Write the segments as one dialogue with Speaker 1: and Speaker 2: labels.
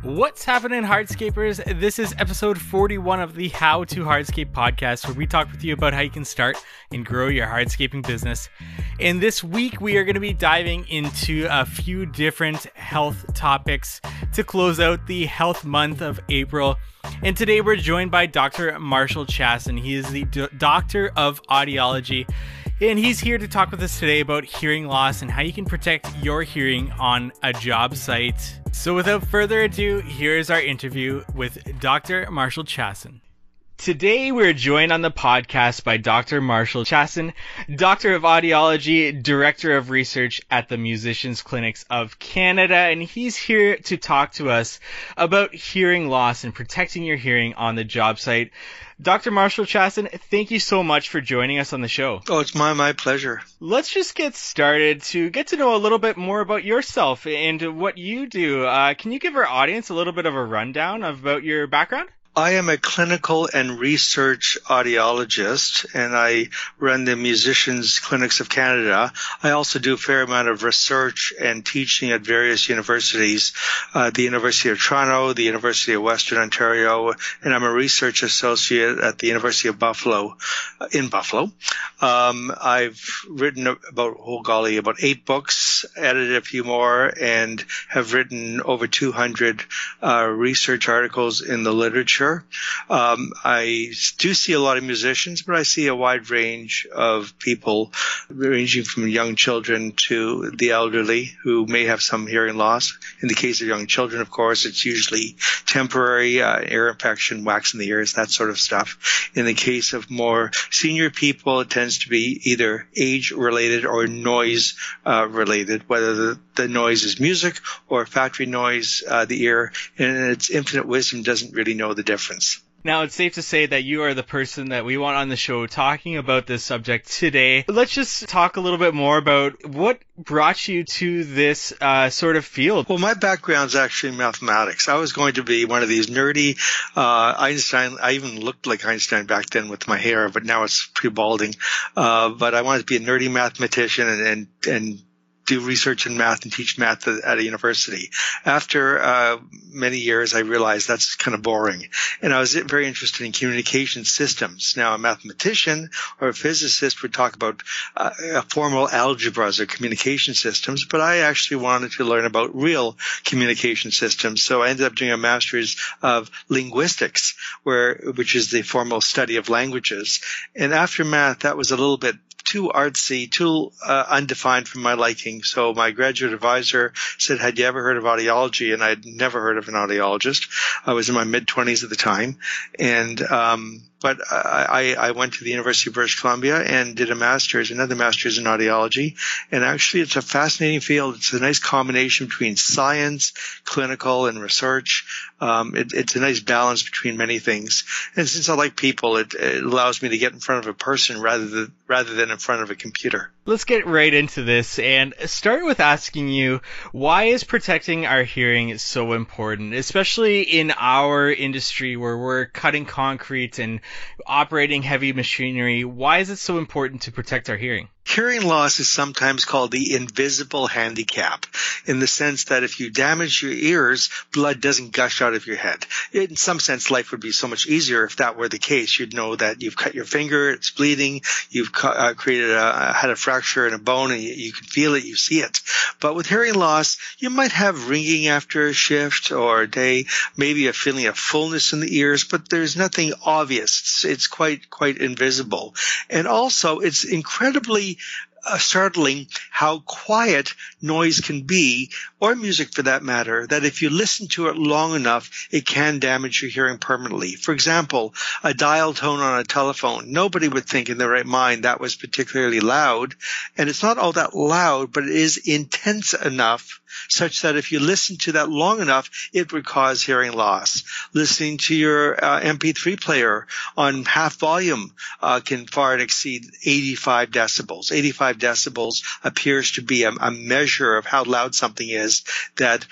Speaker 1: What's happening, hardscapers? This is episode 41 of the How to Hardscape podcast, where we talk with you about how you can start and grow your hardscaping business. And this week, we are going to be diving into a few different health topics to close out the health month of April. And today, we're joined by Dr. Marshall Chasin. He is the doctor of audiology. And he's here to talk with us today about hearing loss and how you can protect your hearing on a job site. So without further ado, here's our interview with Dr. Marshall Chasin. Today, we're joined on the podcast by Dr. Marshall Chasin, Doctor of Audiology, Director of Research at the Musicians Clinics of Canada, and he's here to talk to us about hearing loss and protecting your hearing on the job site. Dr. Marshall Chasin, thank you so much for joining us on the show.
Speaker 2: Oh, it's my pleasure.
Speaker 1: Let's just get started to get to know a little bit more about yourself and what you do. Can you give our audience a little bit of a rundown about your background?
Speaker 2: I am a clinical and research audiologist, and I run the Musicians Clinics of Canada. I also do a fair amount of research and teaching at various universities, the University of Toronto, the University of Western Ontario, and I'm a research associate at the University of Buffalo, in Buffalo. I've written about 8 books, edited a few more, and have written over 200 research articles in the literature. I do see a lot of musicians, but I see a wide range of people, ranging from young children to the elderly who may have some hearing loss. In the case of young children, of course, it's usually temporary, ear infection, wax in the ears, that sort of stuff. In the case of more senior people, it tends to be either age-related or noise-related, whether the noise is music or factory noise, the ear, in its infinite wisdom, doesn't really know the difference.
Speaker 1: Now, it's safe to say that you are the person that we want on the show talking about this subject today. Let's just talk a little bit more about what brought you to this sort of field.
Speaker 2: Well, my background is actually mathematics. I was going to be one of these nerdy Einstein. I even looked like Einstein back then with my hair, but now it's pretty balding. But I wanted to be a nerdy mathematician and do research in math and teach math at a university. After many years, I realized that's kind of boring. And I was very interested in communication systems. Now, a mathematician or a physicist would talk about formal algebras or communication systems, but I actually wanted to learn about real communication systems. So I ended up doing a master's of linguistics, which is the formal study of languages. And after math, that was a little bit too artsy, too undefined for my liking. So my graduate advisor said, had you ever heard of audiology? And I'd never heard of an audiologist. I was in my mid-20s at the time. But I went to the University of British Columbia and did another master's in audiology. And actually, it's a fascinating field. It's a nice combination between science, clinical, and research. It's a nice balance between many things. And since I like people, it allows me to get in front of a person rather than in front of a computer.
Speaker 1: Let's get right into this and start with asking you, why is protecting our hearing so important, especially in our industry where we're cutting concrete and operating heavy machinery? Why is it so important to protect our hearing?
Speaker 2: Hearing loss is sometimes called the invisible handicap, in the sense that if you damage your ears, blood doesn't gush out of your head. In some sense, life would be so much easier if that were the case. You'd know that you've cut your finger, it's bleeding, you've had a fracture in a bone, and you can feel it, you see it. But with hearing loss, you might have ringing after a shift or a day, maybe a feeling of fullness in the ears, but there's nothing obvious. It's quite invisible. And also, it's incredibly startling how quiet noise can be, or music for that matter, that if you listen to it long enough, it can damage your hearing permanently. For example, a dial tone on a telephone. Nobody would think in their right mind that was particularly loud, and it's not all that loud, but it is intense enough such that if you listen to that long enough, it would cause hearing loss. Listening to your MP3 player on half volume can far exceed 85 decibels. 85 decibels appears to be a measure of how loud something is that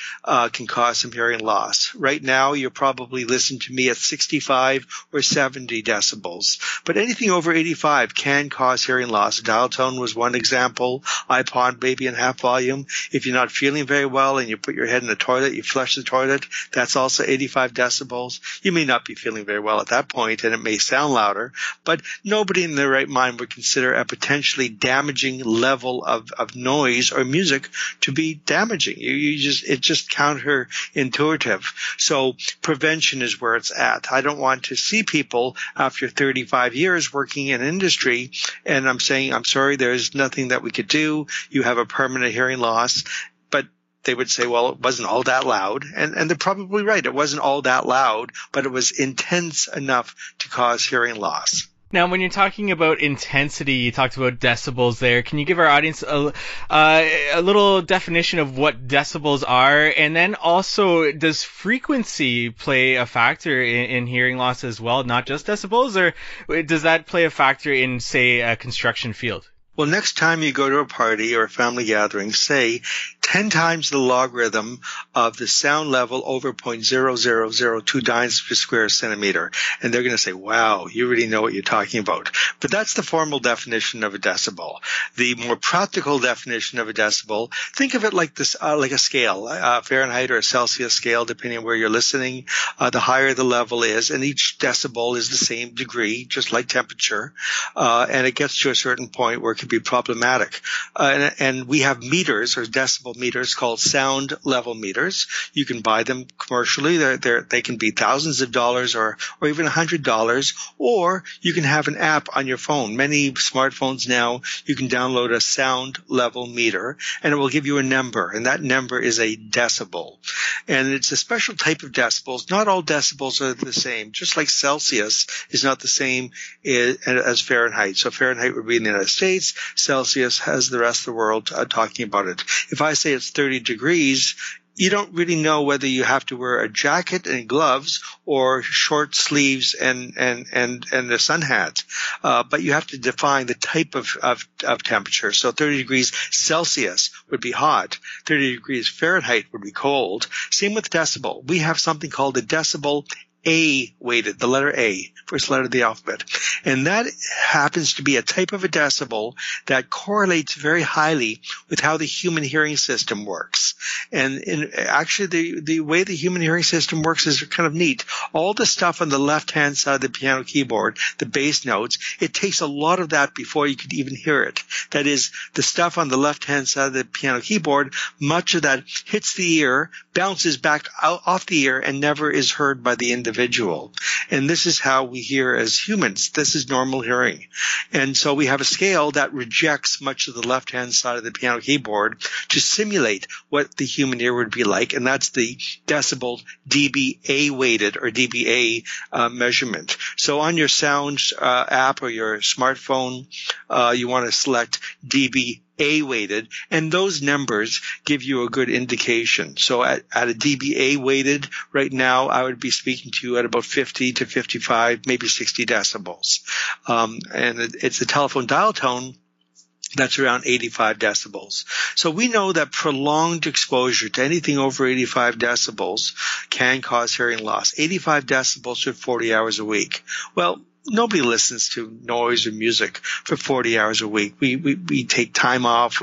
Speaker 2: can cause some hearing loss. Right now, you're probably listening to me at 65 or 70 decibels. But anything over 85 can cause hearing loss. Dial tone was one example. iPod maybe in half volume. If you're not feeling very very well and you put your head in the toilet, you flush the toilet, that's also 85 decibels. You may not be feeling very well at that point and it may sound louder, but nobody in their right mind would consider a potentially damaging level of noise or music to be damaging. It's just counterintuitive. So prevention is where it's at. I don't want to see people after 35 years working in industry and I'm saying, I'm sorry, there's nothing that we could do. You have a permanent hearing loss. But they would say, well, it wasn't all that loud. And they're probably right. It wasn't all that loud, but it was intense enough to cause hearing loss.
Speaker 1: Now, when you're talking about intensity, you talked about decibels there. Can you give our audience a little definition of what decibels are? And then also, does frequency play a factor in hearing loss as well, not just decibels? Or does that play a factor in, say, a construction field?
Speaker 2: Well, next time you go to a party or a family gathering, say 10 times the logarithm of the sound level over 0.0002 dynes per square centimeter. And they're going to say, wow, you really know what you're talking about. But that's the formal definition of a decibel. The more practical definition of a decibel, think of it like this, like a scale, Fahrenheit or a Celsius scale, depending on where you're listening. The higher the level is, and each decibel is the same degree, just like temperature. And it gets to a certain point where it can be problematic. And we have meters or decibel meters called sound level meters. You can buy them commercially. They can be thousands of dollars or even $100, or you can have an app on your phone. Many smartphones now, you can download a sound level meter and it will give you a number, and that number is a decibel. And it's a special type of decibels. Not all decibels are the same. Just like Celsius is not the same as Fahrenheit. So Fahrenheit would be in the United States. Celsius has the rest of the world talking about it. If I say it's 30 degrees, you don't really know whether you have to wear a jacket and gloves or short sleeves and a sun hat. But you have to define the type of temperature. So 30 degrees Celsius would be hot. 30 degrees Fahrenheit would be cold. Same with decibel. We have something called the decibel A weighted, the letter A, first letter of the alphabet. And that happens to be a type of a decibel that correlates very highly with how the human hearing system works. And actually, the way the human hearing system works is kind of neat. All the stuff on the left-hand side of the piano keyboard, the bass notes, it takes a lot of that before you could even hear it. That is, the stuff on the left-hand side of the piano keyboard, much of that hits the ear, bounces back off the ear, and never is heard by the individual. And this is how we hear as humans. This is normal hearing. And so we have a scale that rejects much of the left-hand side of the piano keyboard to simulate what the human ear would be like, and that's the decibel dBA weighted or dBA measurement. So on your sound app or your smartphone, you want to select dBA weighted, and those numbers give you a good indication. So at a dBA weighted, right now I would be speaking to you at about 50 to 55, maybe 60 decibels. And it's the telephone dial tone that's around 85 decibels. So we know that prolonged exposure to anything over 85 decibels can cause hearing loss. 85 decibels for 40 hours a week. Well, nobody listens to noise or music for 40 hours a week. We take time off.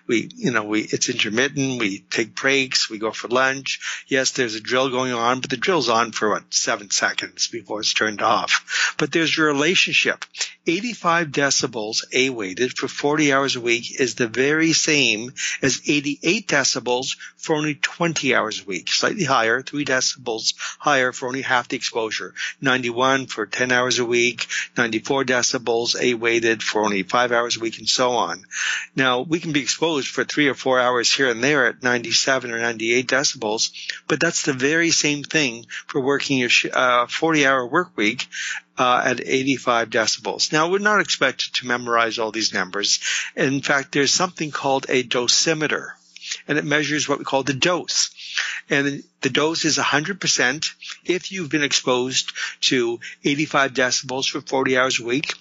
Speaker 2: It's intermittent. We take breaks. We go for lunch. Yes, there's a drill going on, but the drill's on for 7 seconds before it's turned off. But there's a relationship. 85 decibels A-weighted for 40 hours a week is the very same as 88 decibels for only 20 hours a week. Slightly higher, 3 decibels higher for only half the exposure. 91 for 10 hours a week, 94 decibels A-weighted for only 5 hours a week, and so on. Now, we can be exposed for 3 or 4 hours here and there at 97 or 98 decibels, but that's the very same thing for working your 40-hour work week at 85 decibels. Now, we're not expected to memorize all these numbers. In fact, there's something called a dosimeter, and it measures what we call the dose. And the dose is 100% if you've been exposed to 85 decibels for 40 hours a week.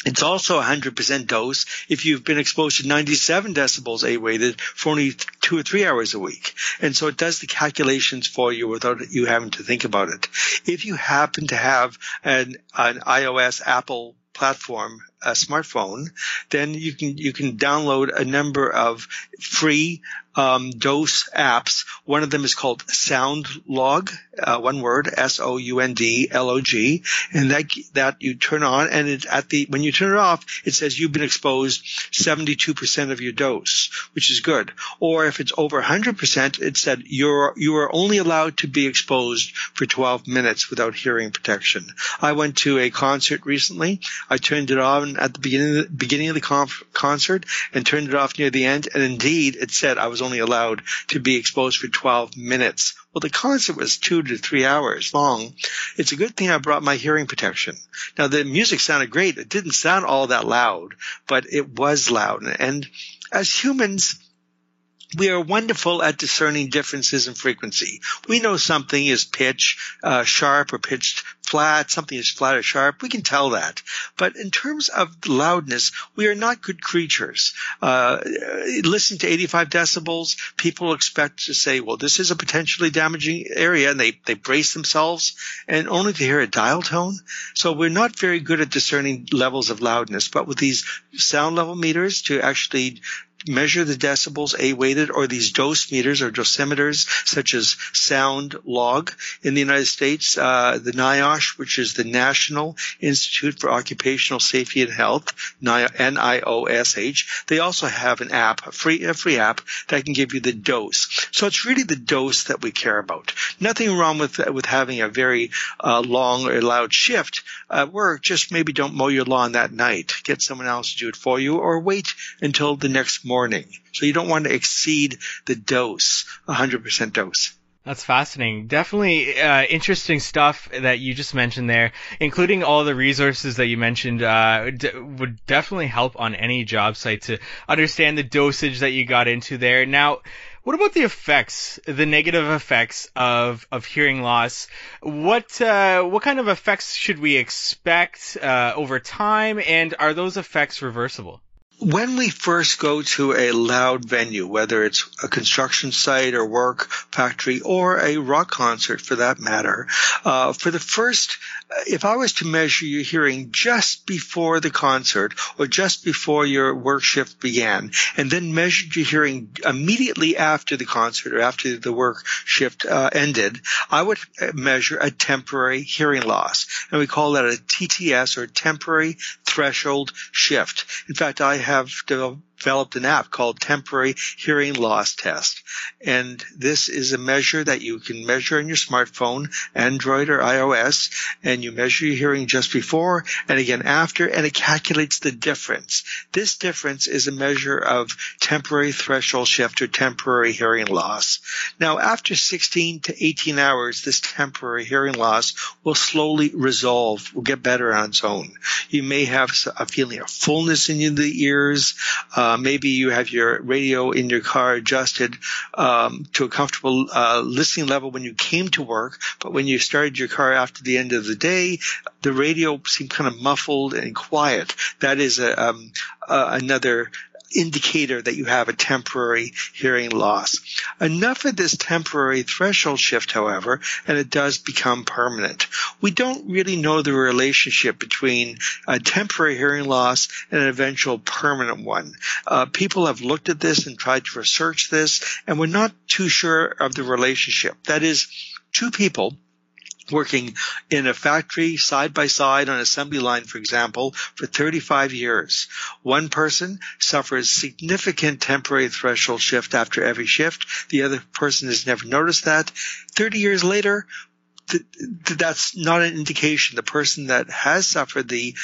Speaker 2: It's also 100% dose if you've been exposed to 97 decibels A-weighted for only 2 or 3 hours a week. And so it does the calculations for you without you having to think about it. If you happen to have an iOS Apple platform a smartphone, then you can download a number of free dose apps. One of them is called Sound Log, one word, SOUNDLOG, and that you turn on, and when you turn it off, it says you've been exposed 72% of your dose, which is good. Or if it's over 100%, it said you are only allowed to be exposed for 12 minutes without hearing protection. I went to a concert recently. I turned it on at the beginning of the concert and turned it off near the end, and indeed it said I was only allowed to be exposed for 12 minutes. Well, the concert was 2 to 3 hours long. It's a good thing I brought my hearing protection. Now, the music sounded great. It didn't sound all that loud, but it was loud. And as humans, we are wonderful at discerning differences in frequency. We know something is pitch sharp or pitched flat, something is flat or sharp. We can tell that. But in terms of loudness, we are not good creatures. Listen to 85 decibels, people expect to say, well, this is a potentially damaging area, and they brace themselves, and only to hear a dial tone. So we're not very good at discerning levels of loudness. But with these sound level meters to actually measure the decibels A-weighted, or these dose meters or dosimeters such as Sound Log in the United States, the NIOSH, which is the National Institute for Occupational Safety and Health, NIOSH. They also have an app, a free app that can give you the dose. So it's really the dose that we care about. Nothing wrong with having a very long or loud shift at work. Just maybe don't mow your lawn that night. Get someone else to do it for you, or wait until the next morning. So you don't want to exceed the dose, 100% dose.
Speaker 1: That's fascinating. Definitely interesting stuff that you just mentioned there, including all the resources that you mentioned would definitely help on any job site to understand the dosage that you got into there. Now, what about the effects, the negative effects of hearing loss? What kind of effects should we expect over time, and are those effects reversible?
Speaker 2: When we first go to a loud venue, whether it's a construction site or work factory or a rock concert for that matter, for the first, if I was to measure your hearing just before the concert or just before your work shift began, and then measured your hearing immediately after the concert or after the work shift ended, I would measure a temporary hearing loss. And we call that a TTS, or temporary threshold shift. In fact, I have developed an app called Temporary Hearing Loss Test. And this is a measure that you can measure on your smartphone, Android or iOS, and you measure your hearing just before and again after, and it calculates the difference. This difference is a measure of temporary threshold shift or temporary hearing loss. Now, after 16 to 18 hours, this temporary hearing loss will slowly resolve, will get better on its own. You may have a feeling of fullness in the ears. Maybe you have your radio in your car adjusted to a comfortable listening level when you came to work, but when you started your car after the end of the day, the radio seemed kind of muffled and quiet. That is another indicator that you have a temporary hearing loss. Enough of this temporary threshold shift, however, and it does become permanent. We don't really know the relationship between a temporary hearing loss and an eventual permanent one. People have looked at this and tried to research this, and we're not too sure of the relationship. That is, two people working in a factory side by side on an assembly line, for example, for 35 years. One person suffers significant temporary threshold shift after every shift. The other person has never noticed that. 30 years later, that's not an indication. The person that has suffered the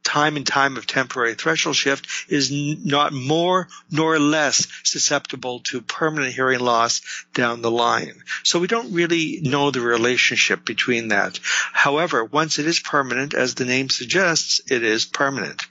Speaker 2: time of temporary threshold shift is not more nor less susceptible to permanent hearing loss down the line. So we don't really know the relationship between that. However, once it is permanent, as the name suggests, it is permanent.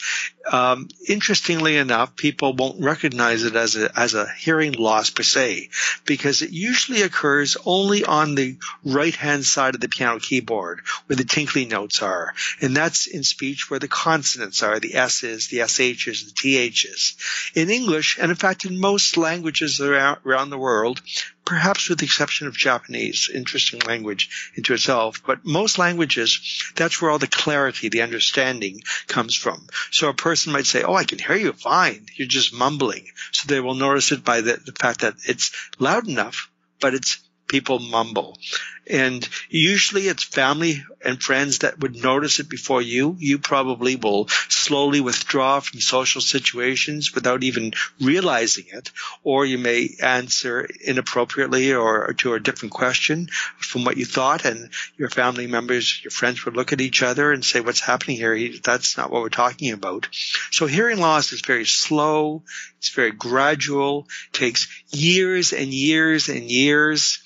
Speaker 2: Interestingly enough, people won't recognize it as a hearing loss per se, because it usually occurs only on the right-hand side of the piano keyboard where the tinkly notes are. And that's in speech where the consonants are, the S's, the SH's, the TH's. In English, and in fact in most languages around the world, perhaps with the exception of Japanese, interesting language into itself. But most languages, that's where all the clarity, the understanding comes from. So a person might say, oh, I can hear you fine. You're just mumbling. So they will notice it by the fact that it's loud enough, but it's people mumble. And usually it's family and friends that would notice it before you. You probably will slowly withdraw from social situations without even realizing it, or you may answer inappropriately or to a different question from what you thought, and your family members, your friends would look at each other and say, what's happening here? That's not what we're talking about. So hearing loss is very slow. It's very gradual. It takes years and years and years.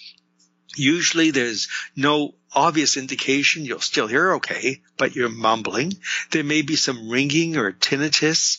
Speaker 2: Usually there's no obvious indication. You'll still hear okay, but you're mumbling. There may be some ringing or tinnitus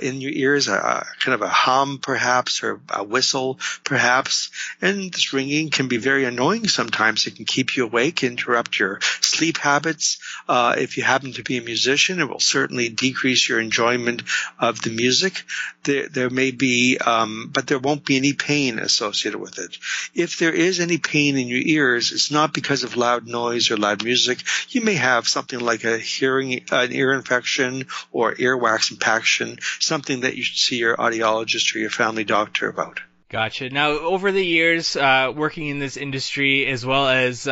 Speaker 2: in your ears, kind of a hum perhaps, or a whistle perhaps. And this ringing can be very annoying sometimes. It can keep you awake, interrupt your sleep habits. If you happen to be a musician, it will certainly decrease your enjoyment of the music. There may be, but there won't be any pain associated with it. If there is any pain in your ears, it's not because of loud noise or loud music. You may have something like an ear infection or earwax impaction, something that you should see your audiologist or your family doctor about.
Speaker 1: Gotcha. Now, over the years, working in this industry, as well as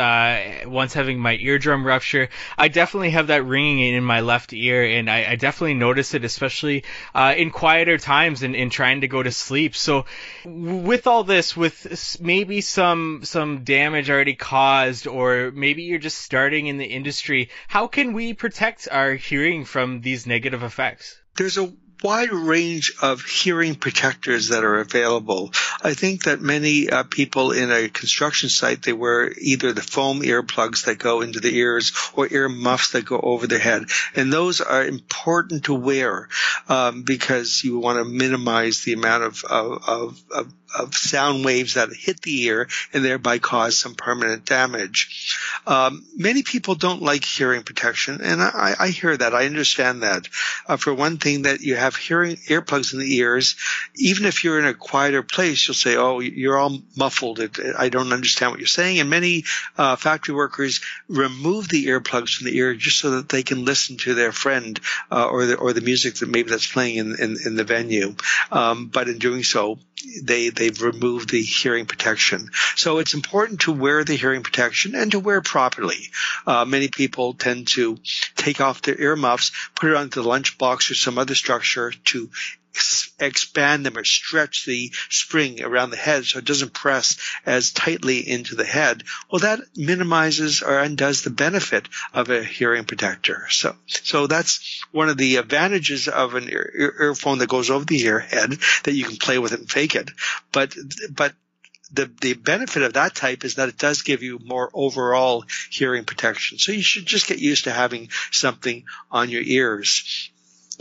Speaker 1: once having my eardrum rupture, I definitely have that ringing in my left ear, and I definitely notice it, especially in quieter times and in trying to go to sleep. So, with all this, with maybe some damage already caused, or maybe you're just starting in the industry, how can we protect our hearing from these negative effects?
Speaker 2: There's a wide range of hearing protectors that are available. I think that many people in a construction site, they wear either the foam earplugs that go into the ears or ear muffs that go over the head. And those are important to wear because you want to minimize the amount of sound waves that hit the ear and thereby cause some permanent damage. Many people don't like hearing protection, and I hear that. I understand that. For one thing, that you have hearing earplugs in the ears, even if you're in a quieter place, you'll say, oh, you're all muffled. I don't understand what you're saying. And many factory workers remove the earplugs from the ear just so that they can listen to their friend or the music that maybe that's playing in the venue. But in doing so, they've removed the hearing protection. So it's important to wear the hearing protection and to wear properly. Many people tend to take off their earmuffs, put it onto the lunchbox or some other structure to expand them or stretch the spring around the head so it doesn't press as tightly into the head. Well, that minimizes or undoes the benefit of a hearing protector. So that's one of the advantages of an earphone that goes over the earhead, that you can play with it and fake it. But the benefit of that type is that it does give you more overall hearing protection. So you should just get used to having something on your ears.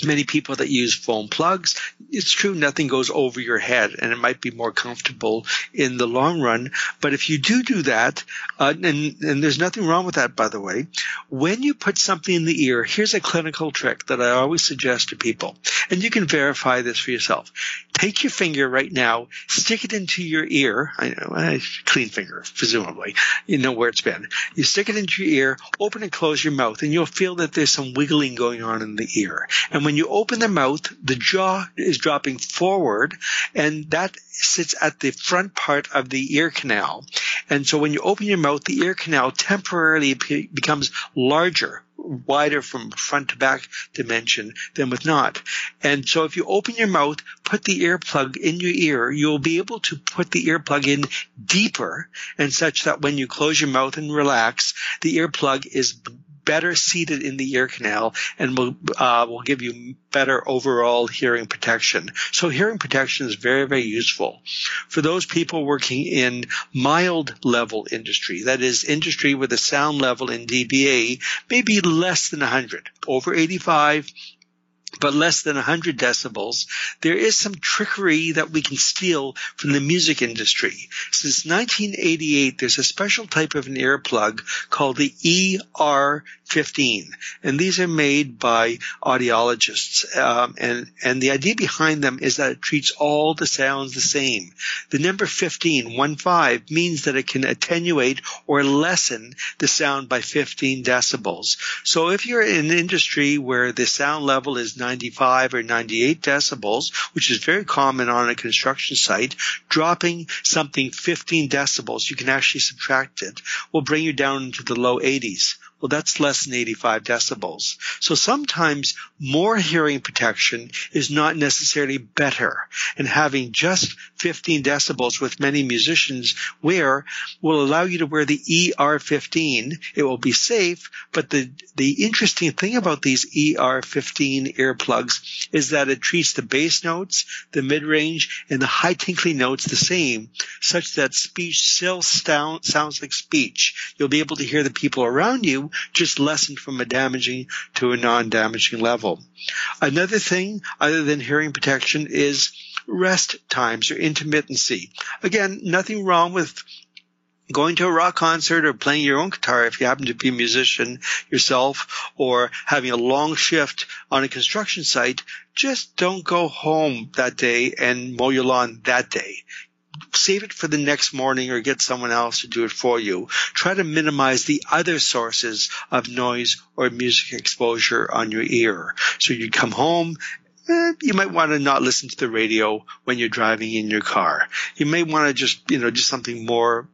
Speaker 2: Many people that use foam plugs, it's true, nothing goes over your head, and it might be more comfortable in the long run. But if you do that, and there's nothing wrong with that, by the way, when you put something in the ear, here's a clinical trick that I always suggest to people, and you can verify this for yourself. Take your finger right now, stick it into your ear. I know, clean finger, presumably. You know where it's been. You stick it into your ear, open and close your mouth, and you'll feel that there's some wiggling going on in the ear. And when you open the mouth, the jaw is dropping forward, and that sits at the front part of the ear canal. And so when you open your mouth, the ear canal temporarily becomes larger, wider from front to back dimension than with not. And so if you open your mouth, put the earplug in your ear, you'll be able to put the earplug in deeper, and such that when you close your mouth and relax, the earplug is better seated in the ear canal and will give you better overall hearing protection. So hearing protection is very, very useful. For those people working in mild level industry, that is industry with a sound level in dBA maybe less than 100, over 85, but less than 100 decibels, there is some trickery that we can steal from the music industry. Since 1988, there's a special type of an earplug called the ER15, and these are made by audiologists. And the idea behind them is that it treats all the sounds the same. The number 15, 1-5, means that it can attenuate or lessen the sound by 15 decibels. So if you're in an industry where the sound level is 95 or 98 decibels, which is very common on a construction site, dropping something 15 decibels, you can actually subtract it, will bring you down into the low 80s. Well, that's less than 85 decibels. So sometimes more hearing protection is not necessarily better. And having just 15 decibels with many musicians wear will allow you to wear the ER15. It will be safe, but the interesting thing about these ER15 earplugs is that it treats the bass notes, the mid-range, and the high tinkly notes the same, such that speech still sounds like speech. You'll be able to hear the people around you, just lessened from a damaging to a non-damaging level. Another thing other than hearing protection is rest times or intermittency. Again, nothing wrong with going to a rock concert or playing your own guitar if you happen to be a musician yourself, or having a long shift on a construction site. Just don't go home that day and mow your lawn that day. Save it for the next morning or get someone else to do it for you. Try to minimize the other sources of noise or music exposure on your ear. So you come home, you might want to not listen to the radio when you're driving in your car. You may want to just, do something more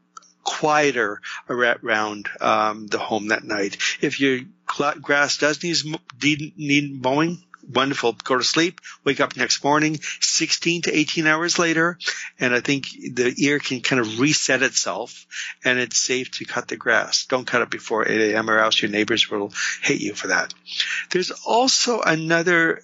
Speaker 2: quieter around the home that night. If your grass does need mowing, wonderful. Go to sleep, wake up next morning, 16 to 18 hours later, and I think the ear can kind of reset itself, and it's safe to cut the grass. Don't cut it before 8 a.m. or else your neighbors will hate you for that. There's also another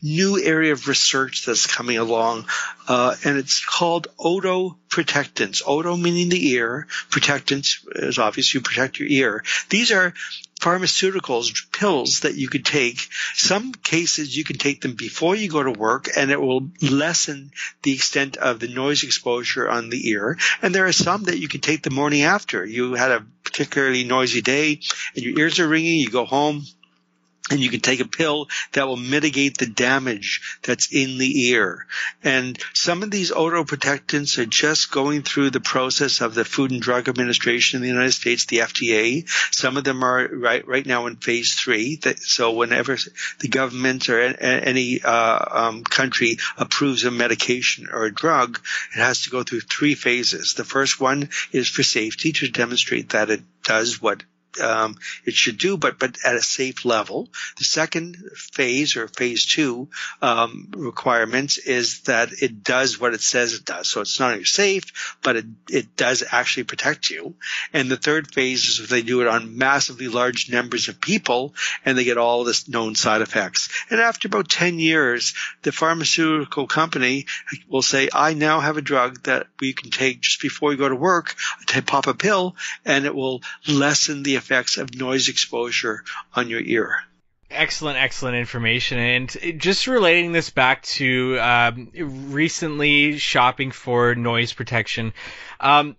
Speaker 2: new area of research that's coming along, and it's called otoprotectants. Oto meaning the ear. Protectants is obvious. You protect your ear. These are pharmaceuticals, pills that you could take. Some cases you can take them before you go to work, and it will lessen the extent of the noise exposure on the ear. And there are some that you can take the morning after. You had a particularly noisy day and your ears are ringing, you go home, and you can take a pill that will mitigate the damage that's in the ear. And some of these otoprotectants are just going through the process of the Food and Drug Administration in the United States, the FDA. Some of them are right now in phase 3. So whenever the government or any country approves a medication or a drug, it has to go through 3 phases. The first one is for safety, to demonstrate that it does what it should do, but at a safe level. The second phase, or phase 2, requirements is that it does what it says it does. So it's not only safe, but it does actually protect you. And the third phase is if they do it on massively large numbers of people and they get all the known side effects. And after about 10 years, the pharmaceutical company will say, I now have a drug that we can take just before you go to work, pop a pill, and it will lessen the effects of noise exposure on your ear.
Speaker 1: Excellent information. And just relating this back to recently shopping for noise protection,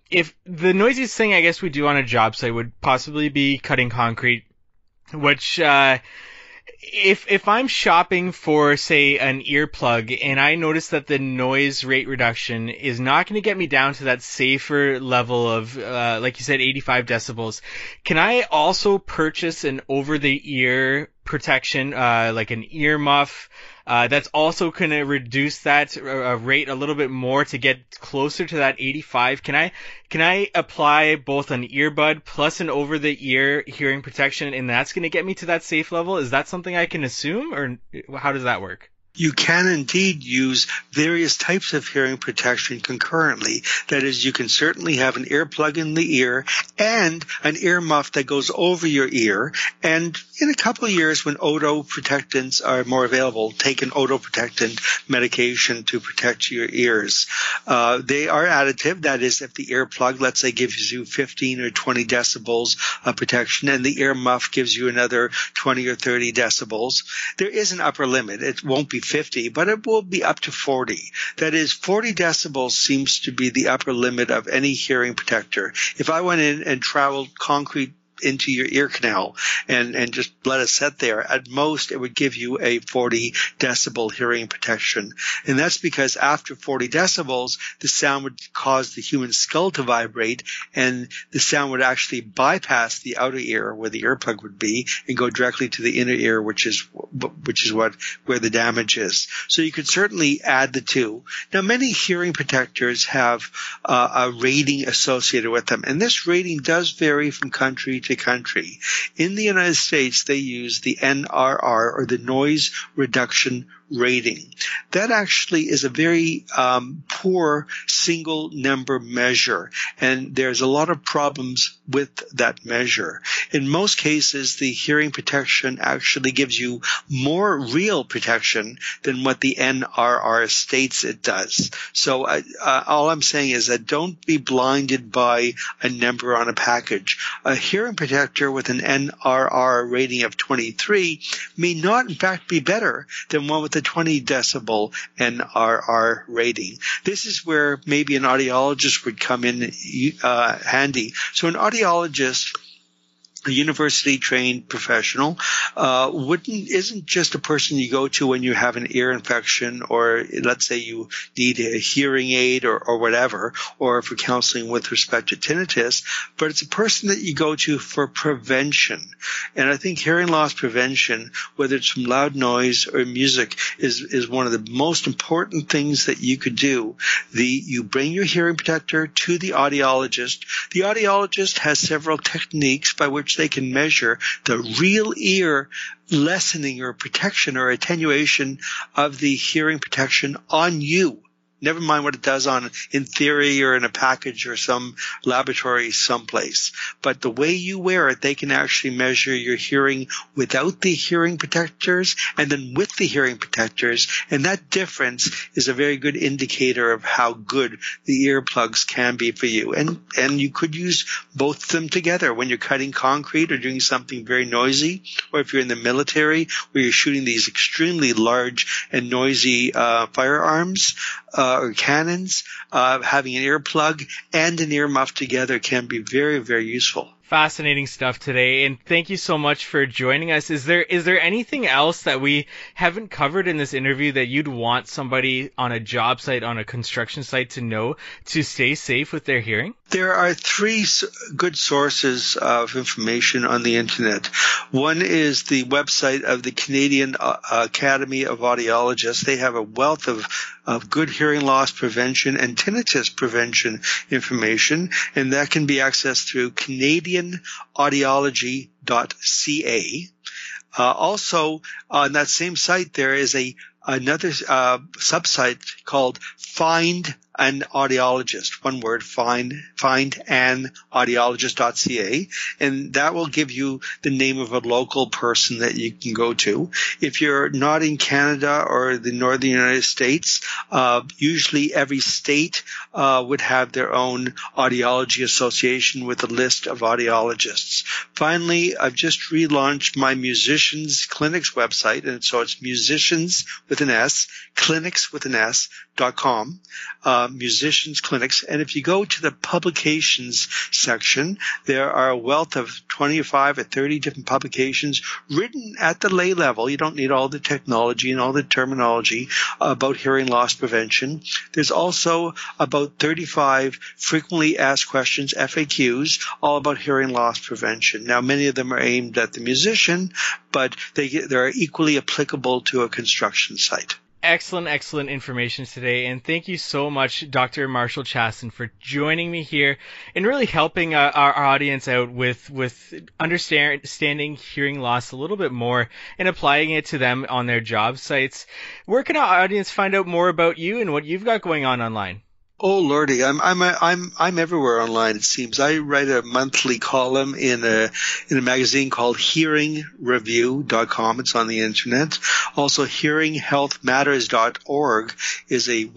Speaker 1: if the noisiest thing I guess we do on a job site would possibly be cutting concrete, which if I'm shopping for, say, an earplug and I notice that the noise rate reduction is not going to get me down to that safer level of, like you said, 85 decibels, can I also purchase an over-the-ear protection, like an ear muff, that's also going to reduce that rate a little bit more to get closer to that 85? Can I apply both an earbud plus an over-the-ear hearing protection, and that's going to get me to that safe level? Is that something I can assume, or how does that work?
Speaker 2: You can indeed use various types of hearing protection concurrently. That is, you can certainly have an earplug in the ear and an ear muff that goes over your ear. And in a couple of years, when otoprotectants are more available, take an otoprotectant medication to protect your ears. They are additive. That is, if the earplug, let's say, gives you 15 or 20 decibels of protection and the ear muff gives you another 20 or 30 decibels, there is an upper limit. It won't be 50, but it will be up to 40. That is, 40 decibels seems to be the upper limit of any hearing protector. If I went in and traveled concrete into your ear canal and just let it sit there, at most it would give you a 40 decibel hearing protection. And that's because after 40 decibels, the sound would cause the human skull to vibrate, and the sound would actually bypass the outer ear where the earplug would be and go directly to the inner ear, which is where the damage is. So you could certainly add the two. Now, many hearing protectors have a rating associated with them, and this rating does vary from country to country. In the United States, they use the NRR, or the noise reduction rating. That actually is a very poor single number measure, and there's a lot of problems with that measure. In most cases, the hearing protection actually gives you more real protection than what the NRR states it does. So all I'm saying is that don't be blinded by a number on a package. A hearing protector with an NRR rating of 23 may not in fact be better than one with a 20 decibel NRR rating. This is where maybe an audiologist would come in handy. So an audiologist, a university-trained professional, isn't just a person you go to when you have an ear infection, or let's say you need a hearing aid or whatever, or for counseling with respect to tinnitus, but it's a person that you go to for prevention. And I think hearing loss prevention, whether it's from loud noise or music, is one of the most important things that you could do. You bring your hearing protector to the audiologist. The audiologist has several techniques by which they can measure the real ear lessening or protection or attenuation of the hearing protection on you. Never mind what it does in theory or in a package or some laboratory someplace. But the way you wear it, they can actually measure your hearing without the hearing protectors and then with the hearing protectors. And that difference is a very good indicator of how good the earplugs can be for you. And you could use both of them together when you're cutting concrete or doing something very noisy, or if you're in the military where you're shooting these extremely large and noisy firearms, or cannons. Having an earplug and an ear muff together can be very, very useful.
Speaker 1: Fascinating stuff today, and thank you so much for joining us. Is there anything else that we haven't covered in this interview that you'd want somebody on a job site, on a construction site, to know to stay safe with their hearing?
Speaker 2: There are three good sources of information on the internet. One is the website of the Canadian Academy of Audiologists. They have a wealth of good hearing loss prevention and tinnitus prevention information, and that can be accessed through CanadianAudiology.ca. Also, on that same site, there is another subsite called Find an Audiologist. One word, findanaudiologist.ca, and that will give you the name of a local person that you can go to. If you're not in Canada or the northern United States, usually every state would have their own audiology association with a list of audiologists. Finally, I've just relaunched my Musicians Clinics website, and so it's musicians with an S, clinics with an S.com. Musicians Clinics. And if you go to the publications section, there are a wealth of 25 or 30 different publications written at the lay level. You don't need all the technology and all the terminology about hearing loss prevention. There's also about 35 frequently asked questions, FAQs, all about hearing loss prevention. Now, many of them are aimed at the musician, but they're equally applicable to a construction site.
Speaker 1: excellent information today. And thank you so much, Dr. Marshall Chasin, for joining me here and really helping our audience out with understanding hearing loss a little bit more and applying it to them on their job sites. Where can our audience find out more about you and what you've got going on online?
Speaker 2: Oh lordy, I'm everywhere online. It seems I write a monthly column in a magazine called HearingReview.com. It's on the internet. Also, HearingHealthMatters.org is a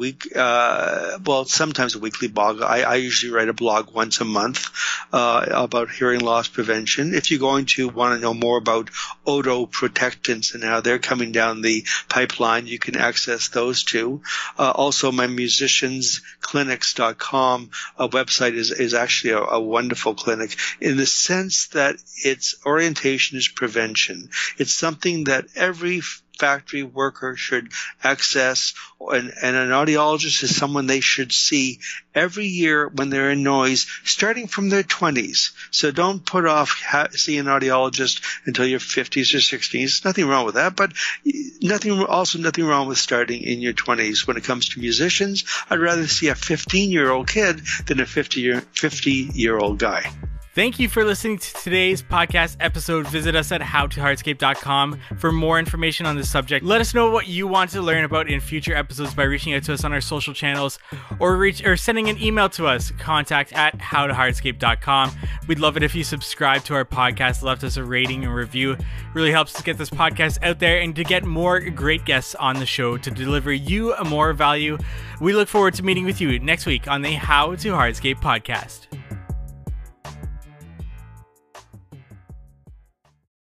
Speaker 2: sometimes a weekly blog. I usually write a blog once a month about hearing loss prevention. If you're going to want to know more about otoprotectants and how they're coming down the pipeline, you can access those too. Also, my musiciansclinics.com website is actually a wonderful clinic in the sense that its orientation is prevention. It's something that every factory worker should access, and an audiologist is someone they should see every year when they're in noise, starting from their 20s. So don't put off seeing an audiologist until your 50s or 60s. Nothing wrong with that, but nothing wrong with starting in your 20s. When it comes to musicians, I'd rather see a 15-year-old kid than a 50-year-old guy.
Speaker 1: Thank you for listening to today's podcast episode. Visit us at howtohardscape.com for more information on this subject. Let us know what you want to learn about in future episodes by reaching out to us on our social channels or sending an email to us, contact@howtohardscape.com. We'd love it if you subscribe to our podcast, left us a rating and review. It really helps us get this podcast out there and to get more great guests on the show to deliver you more value. We look forward to meeting with you next week on the How to Hardscape podcast.